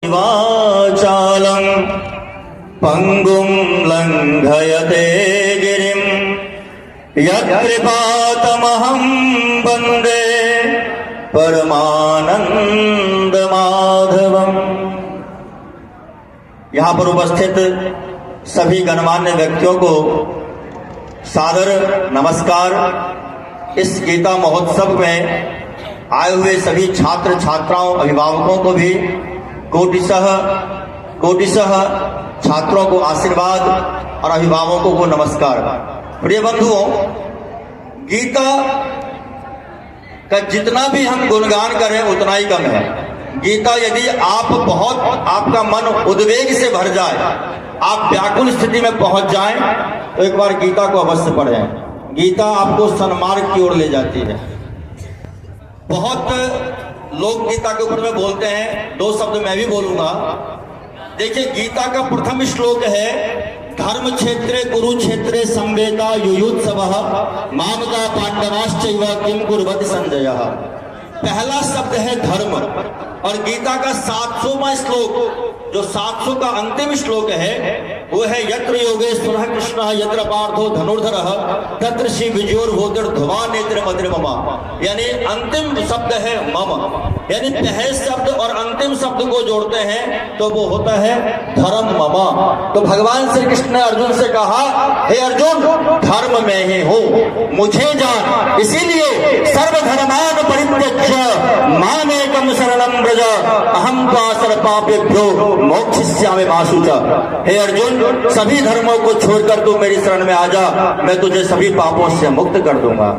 वाचालं पंगुं लंघयते गिरिं यत्कृपातमहं वन्दे परमानंद माधवम्। यहाँ पर उपस्थित सभी गणमान्य व्यक्तियों को सादर नमस्कार। इस गीता महोत्सव में आए हुए सभी छात्र छात्राओं अभिभावकों को भी कोटिशः छात्रों को आशीर्वाद और अभिभावकों को नमस्कार। प्रिय बंधुओं, गीता का जितना भी हम गुणगान करें उतना ही कम है। गीता यदि आपका मन उद्वेग से भर जाए, आप व्याकुल स्थिति में पहुंच जाएं, तो एक बार गीता को अवश्य पढ़ें। गीता आपको सन्मार्ग की ओर ले जाती है। बहुत लोग गीता के ऊपर में बोलते हैं, दो शब्द मैं भी बोलूंगा। देखिए, गीता का प्रथम श्लोक है धर्म क्षेत्रे कुरुक्षेत्रे संवेदा युयुत्सवः मामका पांडवाश्चैव किम कुर्वति संजयः। पहला शब्द है धर्म, और गीता का 700वां श्लोक, जो 700 का अंतिम श्लोक है, वो है यत्र योगेश्वरः कृष्णः यत्र पार्थो धनुर्धरः तत्र श्री विजयोर्भूतिर्ध्रुवा नेत्र मद्र मम। यानी अंतिम शब्द है मम, यानी पहले शब्द और अंतिम शब्द को जोड़ते हैं तो वो होता है धर्म मम। तो भगवान श्री कृष्ण ने अर्जुन से कहा, हे अर्जुन, धर्म में ही हो, मुझे जान, इसीलिए सर्वधर्मान परित्यज्य मामेकं शरणं व्रज अहं त्वा सर्वपापेभ्यो मोक्षयिष्यामि मा शुचः। हे अर्जुन, सभी धर्मों को छोड़कर तू मेरी शरण में आ जा, मैं तुझे सभी पापों से मुक्त कर दूंगा।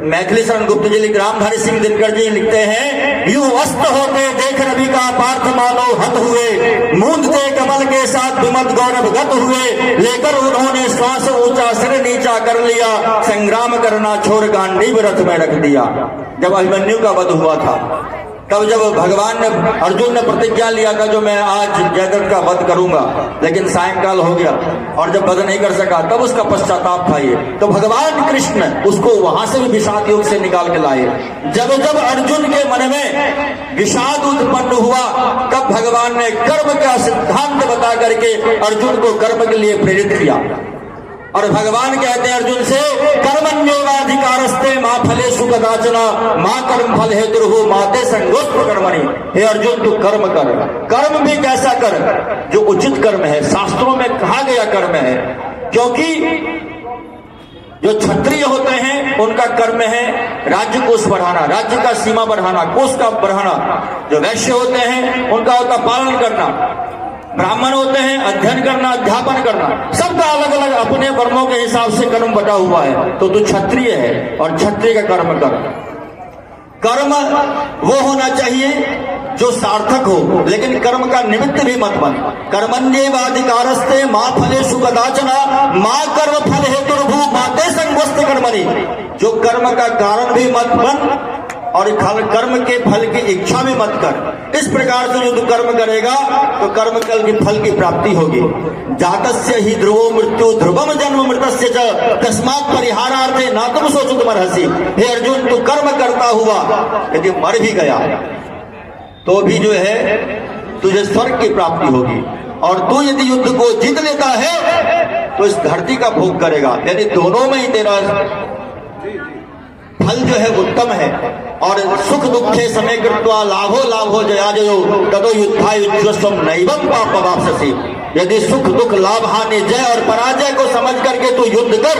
मैथिली शरण गुप्त जी रामधारी सिंह दिनकर जी लिखते हैं, यूं अस्त होते देख रवि का पार्थ मानो हत हुए, मूंदते कमल के साथ विमत गौरव गत हुए, लेकर उन्होंने श्वास ऊंचा सिर नीचा कर लिया, संग्राम करना छोड़ गांडीव रथ में रख दिया। जब अभिमन्यु का वध हुआ था, तब जब भगवान ने अर्जुन ने प्रतिज्ञा लिया था जो मैं आज जयद्रथ का वध करूंगा, लेकिन सायंकाल हो गया और जब वध नहीं कर सका, तब उसका पश्चाताप था ये। तो भगवान कृष्ण उसको वहां से भी विषाद योग से निकाल के लाए। जब जब अर्जुन के मन में विषाद उत्पन्न हुआ, तब भगवान ने कर्म का सिद्धांत बता करके अर्जुन को कर्म के लिए प्रेरित किया। और भगवान कहते हैं अर्जुन से, कर्मण्येवाधिकारस्ते मा फलेषु कदाचन मा कर्म फल हेतुर्भुः मा ते संगोऽस्त्व कर्मणि। हे अर्जुन, तू कर्म कर। कर्म भी कैसा कर? जो उचित कर्म है, शास्त्रों में कहा गया कर्म है। क्योंकि जो क्षत्रिय होते हैं उनका कर्म है राज्य कोष बढ़ाना, राज्य का सीमा बढ़ाना, कोष का बढ़ाना। जो वैश्य होते हैं उनका होता पालन करना, ब्राह्मण होते हैं अध्ययन करना, अध्यापन करना। सबका अलग अलग अपने वर्णों के हिसाब से कर्म बटा हुआ है। तो तू क्षत्रिय है और क्षत्रिय का कर्म कर। कर्म वो होना चाहिए जो सार्थक हो, लेकिन कर्म का निमित्त भी मत बन। कर्मण्येवाधिकारस्ते मा फलेषु कदाचन मा कर्म फल हेतुर्भुः मा ते संगोऽस्त्व कर्मणि। जो कर्म का कारण भी मत बन और कर्म के फल की इच्छा भी मत कर। इस प्रकार से जो तू कर्म करेगा तो कर्म कल की फल की प्राप्ति होगी। जातस्य ही ध्रुवो मृत्यु ध्रुवम जन्म मृतस्य च तस्मात् परिहारार्थे न तुम शोचितुमर्हसि। हे अर्जुन, तू कर्म करता हुआ यदि मर भी गया तो भी जो है तुझे स्वर्ग की प्राप्ति होगी। और तू यदि युद्ध को जीत लेता है तो इस धरती का भोग करेगा। यदि दोनों में ही तेरा फल जो है उत्तम है। और सुख दुखे समय कृत्वा लाभो लाभो जया जयो तदो युद्धायुज्यस्वम नैवं पापवाप्स्यसि। यदि सुख दुख लाभ हानि जय और पराजय को समझ करके तू युद्ध कर,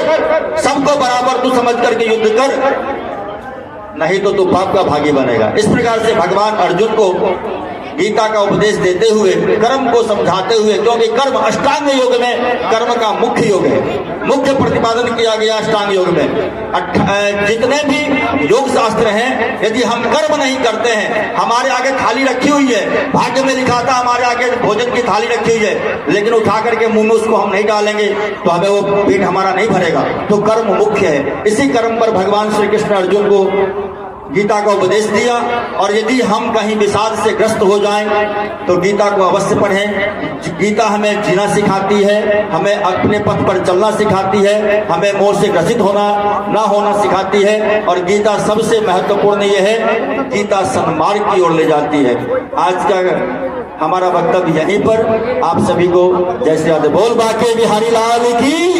सबको बराबर तू समझ करके युद्ध कर, नहीं तो तू पाप का भागी बनेगा। इस प्रकार से भगवान अर्जुन को गीता का उपदेश देते हुए, कर्म को समझाते हुए, क्योंकि कर्म अष्टांग योग में कर्म का मुख्य योग है, मुख्य प्रतिपादन किया गया अष्टांग योग में। जितने भी योग शास्त्र हैं, यदि हम कर्म नहीं करते हैं, हमारे आगे थाली रखी हुई है, भाग्य में लिखा था हमारे आगे भोजन की थाली रखी हुई है, लेकिन उठा करके मुंह में उसको हम नहीं डालेंगे तो हमें वो पेट हमारा नहीं भरेगा। तो कर्म मुख्य है। इसी कर्म पर भगवान श्री कृष्ण अर्जुन को गीता का उपदेश दिया। और यदि हम कहीं विषाद से ग्रस्त हो जाएं तो गीता को अवश्य पढ़ें। गीता हमें जीना सिखाती है, हमें अपने पथ पर चलना सिखाती है, हमें मोह से ग्रसित होना ना होना सिखाती है। और गीता सबसे महत्वपूर्ण ये है, गीता सन्मार्ग की ओर ले जाती है। आज का हमारा वक्तव्य यहीं पर। आप सभी को जय श्री राधे। बोल बाके बिहारी लाल की।